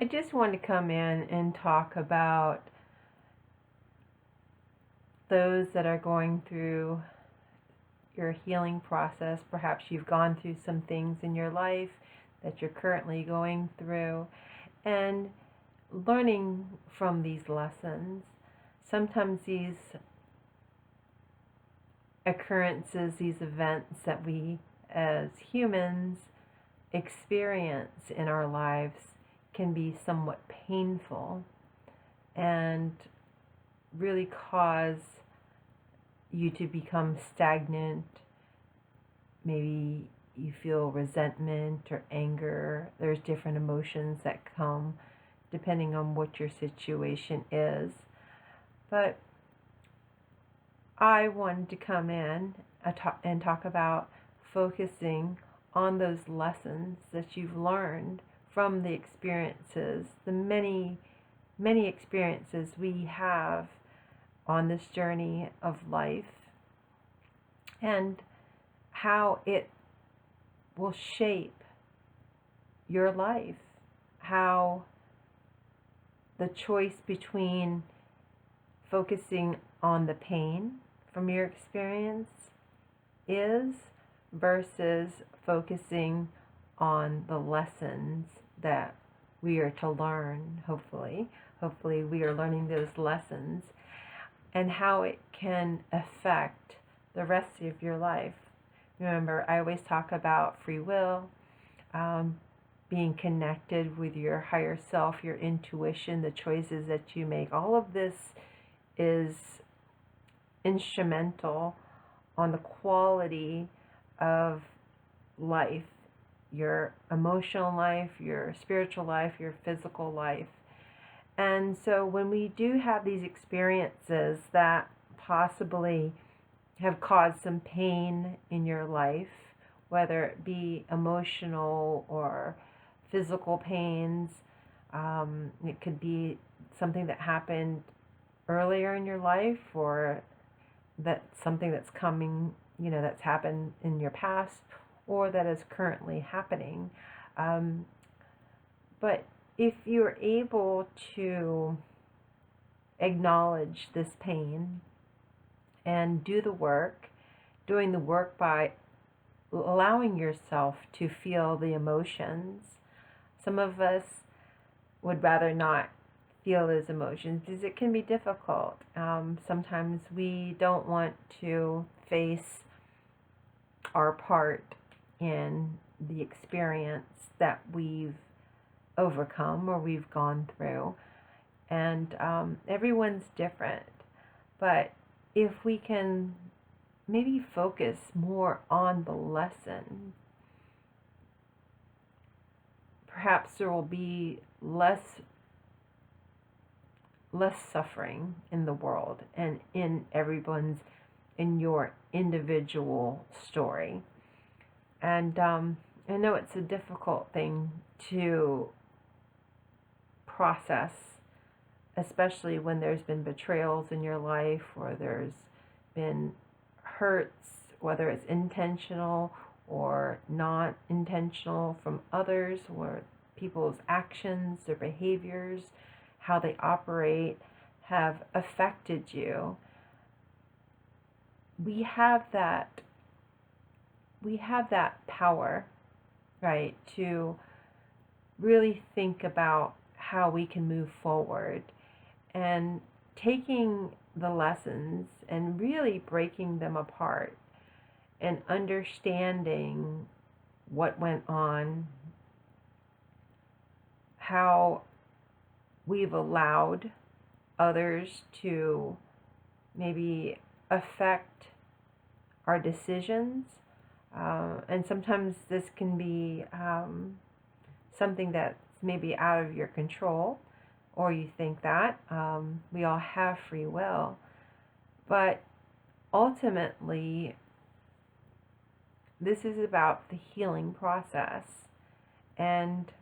I just want to come in and talk about those that are going through your healing process. Perhaps you've gone through some things in your life that you're currently going through, and learning from these lessons. Sometimes these occurrences, these events that we as humans experience in our lives can be somewhat painful and really cause you to become stagnant. Maybe you feel resentment or anger. There's different emotions that come depending on what your situation is. But I wanted to come in and talk about focusing on those lessons that you've learned from the experiences, the many, many experiences we have on this journey of life, and how it will shape your life, how the choice between focusing on the pain from your experience is versus focusing on the lessons that we are to learn. Hopefully we are learning those lessons, and how it can affect the rest of your life. Remember, I always talk about free will, being connected with your higher self, your intuition, the choices that you make. All of this is instrumental on the quality of life, your emotional life, your spiritual life, your physical life. And so when we do have these experiences that possibly have caused some pain in your life, whether it be emotional or physical pains, it could be something that happened earlier in your life, or that something that's coming, that's happened in your past, or that is currently happening. But if you're able to acknowledge this pain and do the work, doing the work by allowing yourself to feel the emotions. Some of us would rather not feel those emotions because it can be difficult. Sometimes we don't want to face our part in the experience that we've overcome or we've gone through. And everyone's different. But if we can maybe focus more on the lesson, perhaps there will be less suffering in the world and in your individual story. And I know it's a difficult thing to process, especially when there's been betrayals in your life, or there's been hurts, whether it's intentional or not intentional from others, or people's actions, their behaviors, how they operate have affected you. We have that power, right, to really think about how we can move forward, and taking the lessons and really breaking them apart and understanding what went on, how we've allowed others to maybe affect our decisions. And sometimes this can be something that's maybe out of your control, or you think that. We all have free will. But ultimately, this is about the healing process. And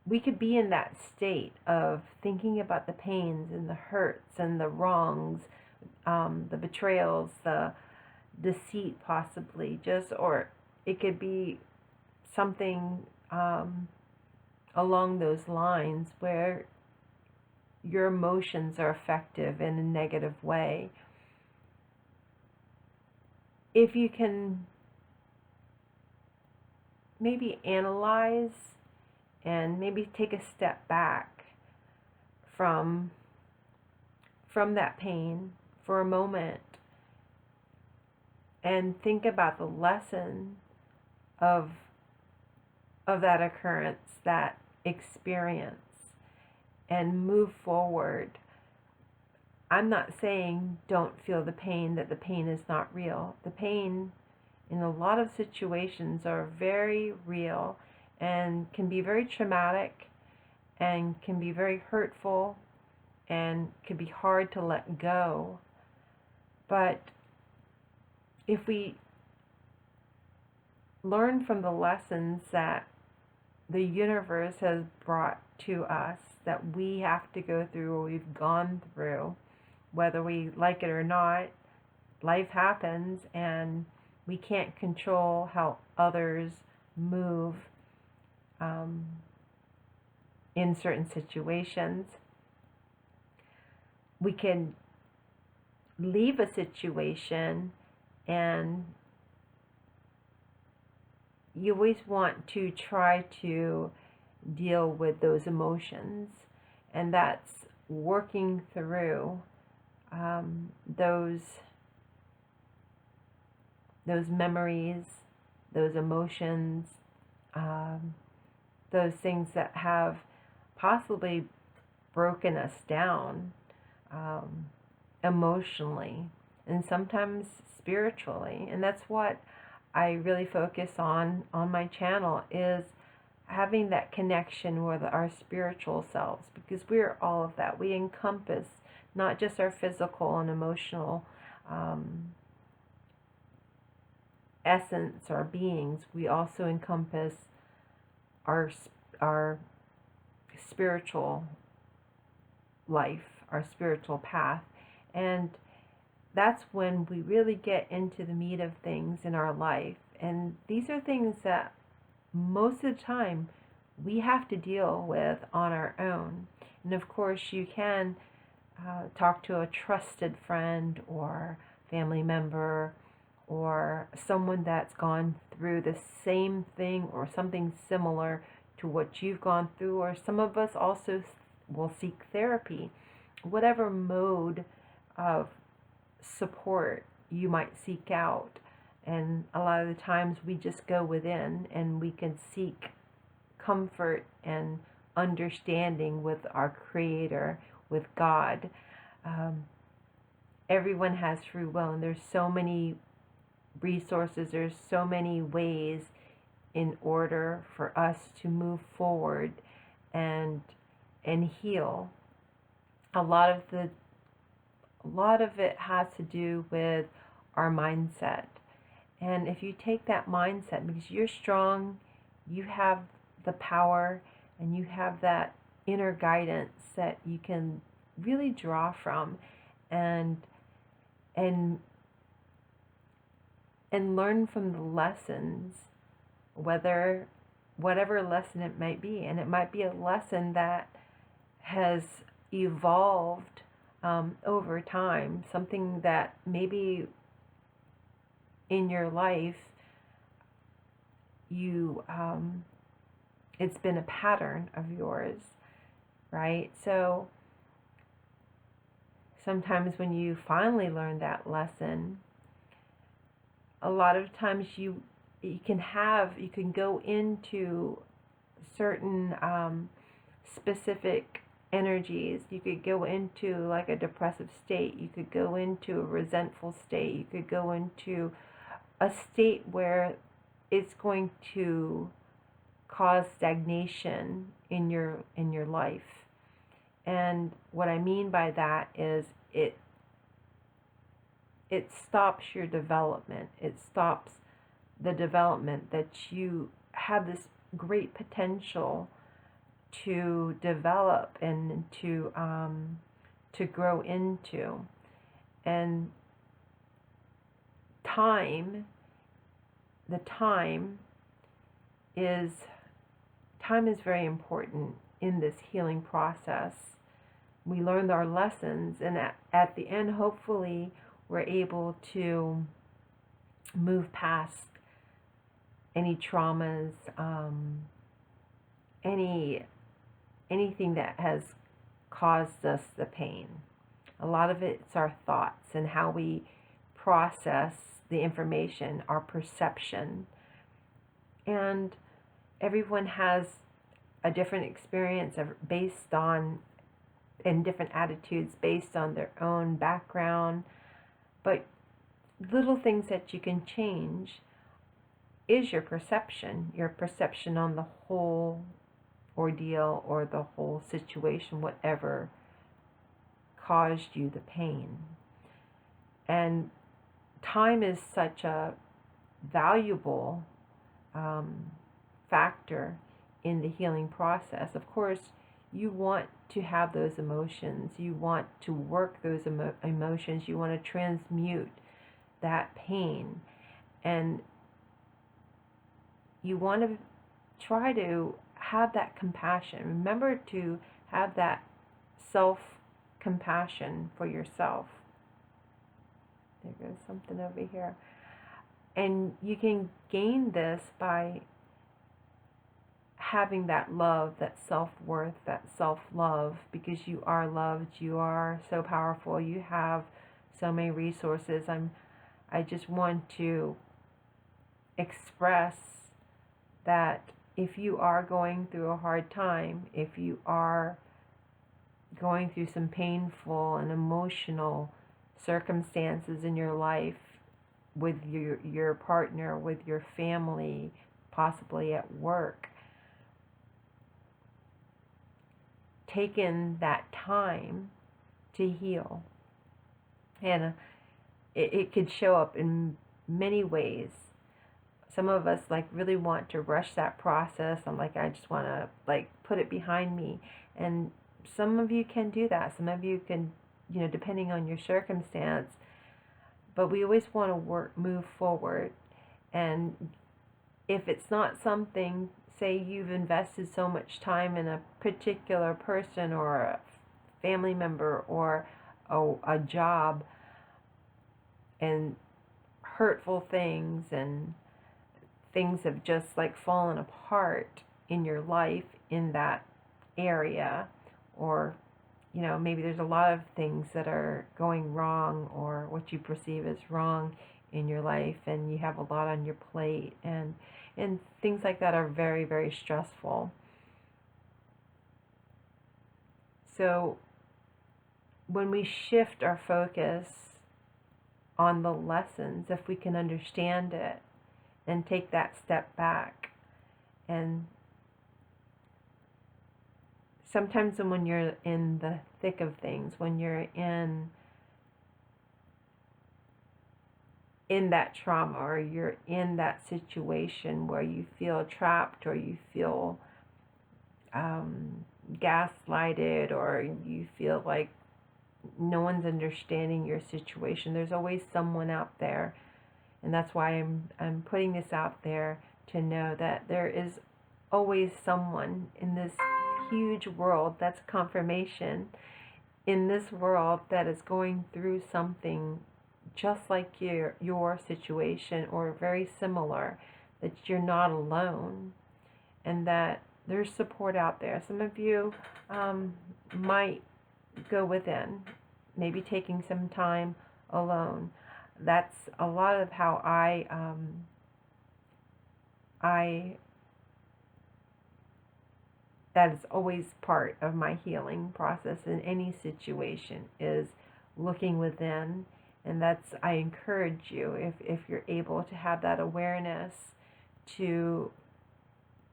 we could be in that state of thinking about the pains and the hurts and the wrongs, the betrayals, the deceit possibly, or it could be something along those lines where your emotions are effective in a negative way. If you can maybe analyze and maybe take a step back from that pain for a moment and think about the lesson of that occurrence, that experience, and move forward. I'm not saying don't feel the pain, that the pain is not real. The pain in a lot of situations are very real and can be very traumatic and can be very hurtful and can be hard to let go. But if we learn from the lessons that the universe has brought to us, that we have to go through or we've gone through, whether we like it or not, life happens and we can't control how others move in certain situations. We can leave a situation, and you always want to try to deal with those emotions, and that's working through those memories, those emotions, those things that have possibly broken us down emotionally and sometimes spiritually. And that's what I really focus on my channel, is having that connection with our spiritual selves, because we're all of that. We encompass not just our physical and emotional essence, our beings. We also encompass our spiritual life, our spiritual path. And that's when we really get into the meat of things in our life. And these are things that most of the time we have to deal with on our own. And of course, you can talk to a trusted friend or family member or someone that's gone through the same thing or something similar to what you've gone through. Or some of us also will seek therapy, whatever mode of support you might seek out. And a lot of the times we just go within and we can seek comfort and understanding with our Creator, with God. Everyone has free will, and there's so many resources, there's so many ways in order for us to move forward and heal. A lot of it has to do with our mindset. And if you take that mindset, because you're strong, you have the power, and you have that inner guidance that you can really draw from and learn from the lessons, whatever lesson it might be. And it might be a lesson that has evolved over time, something that maybe in your life you it's been a pattern of yours, right? So sometimes when you finally learn that lesson, a lot of times you can go into certain specific energies. You could go into like a depressive state. You could go into a resentful state. You could go into a state where it's going to cause stagnation in your life. And what I mean by that is it stops your development. It stops the development that you have this great potential to develop and to grow into. And time time is very important in this healing process. We learn our lessons, and at the end, hopefully, we're able to move past any traumas, anything that has caused us the pain. A lot of it's our thoughts and how we process the information, our perception. And everyone has a different experience based on, and different attitudes based on their own background. But little things that you can change is your perception on the whole ordeal or the whole situation, whatever caused you the pain. And time is such a valuable factor in the healing process. Of course, you want to have those emotions. You want to work those emotions. You want to transmute that pain. And you want to try to have that compassion. Remember to have that self-compassion for yourself. There goes something over here. And you can gain this by having that love, that self-worth, that self-love, because you are loved, you are so powerful, you have so many resources. I just want to express that if you are going through a hard time, if you are going through some painful and emotional circumstances in your life, with your partner, with your family, possibly at work, taking that time to heal. And it could show up in many ways. Some of us really want to rush that process. I just want to put it behind me. And some of you can do that. Some of you can, depending on your circumstance. But we always want to move forward. And if it's not something, say you've invested so much time in a particular person or a family member or a job, and hurtful things and things have just fallen apart in your life in that area, or maybe there's a lot of things that are going wrong or what you perceive as wrong in your life, and you have a lot on your plate, and things like that are very, very stressful. So when we shift our focus on the lessons, if we can understand it and take that step back, and sometimes when you're in the thick of things, when you're in that trauma, or you're in that situation where you feel trapped, or you feel gaslighted, or you feel like no one's understanding your situation, there's always someone out there. And that's why I'm putting this out there, to know that there is always someone in this huge world, that's confirmation, in this world that is going through something just like your situation, or very similar, that you're not alone, and that there's support out there. Some of you might go within, maybe taking some time alone. That's a lot of how that is always part of my healing process in any situation, is looking within. And I encourage you, if you're able to have that awareness, to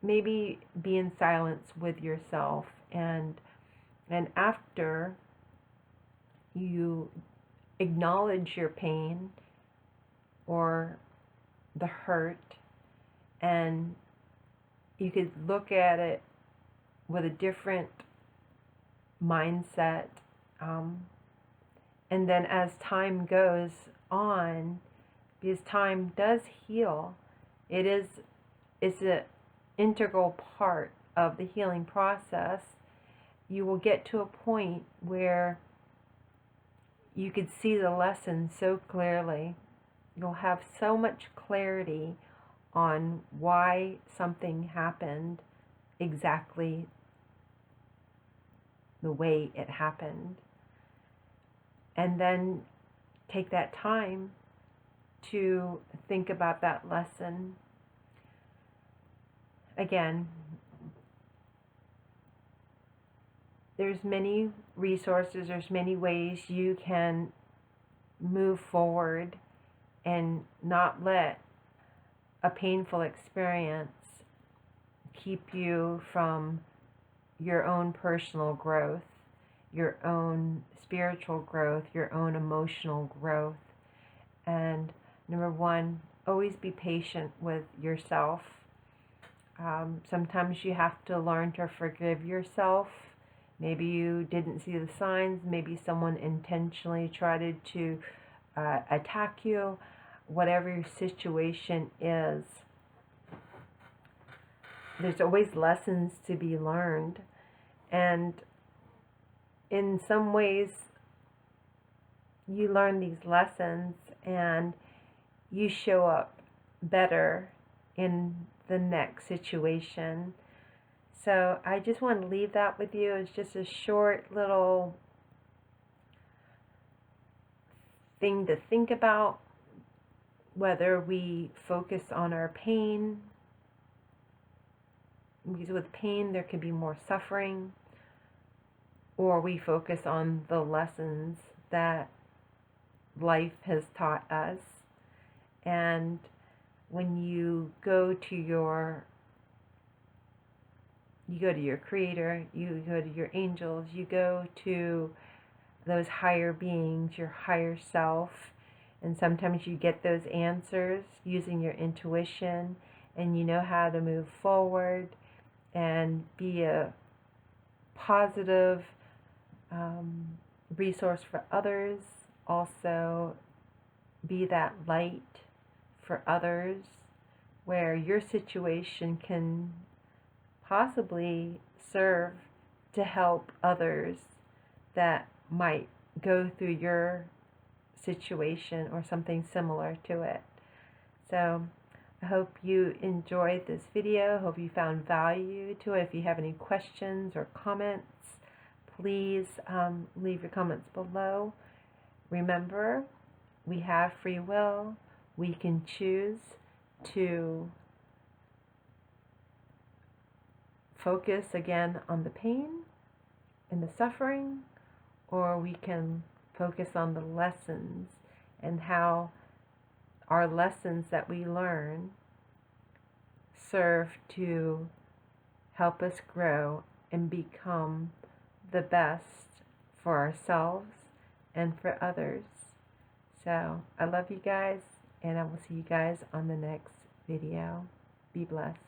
maybe be in silence with yourself, and after you acknowledge your pain or the hurt, and you could look at it with a different mindset, and then as time goes on, because time does heal, it's an integral part of the healing process, you will get to a point where you could see the lesson so clearly. You'll have so much clarity on why something happened exactly the way it happened. And then take that time to think about that lesson. Again, there's many resources, there's many ways you can move forward and not let a painful experience keep you from your own personal growth, your own spiritual growth, your own emotional growth. And number one, always be patient with yourself. Sometimes you have to learn to forgive yourself. Maybe you didn't see the signs. Maybe someone intentionally tried to attack you. Whatever your situation is, there's always lessons to be learned. And in some ways, you learn these lessons and you show up better in the next situation. So I just want to leave that with you. It's just a short little thing to think about, whether we focus on our pain, because with pain there can be more suffering, or we focus on the lessons that life has taught us. And when you go to your creator, you go to your angels, you go to those higher beings, your higher self, and sometimes you get those answers using your intuition, and you know how to move forward and be a positive resource for others. Also be that light for others, where your situation can possibly serve to help others that might go through your situation or something similar to it. So I hope you enjoyed this video. Hope you found value to it. If you have any questions or comments, please leave your comments below. Remember, we have free will. We can choose to focus again on the pain and the suffering, or we can focus on the lessons and how our lessons that we learn serve to help us grow and become the best for ourselves and for others. So I love you guys, and I will see you guys on the next video. Be blessed.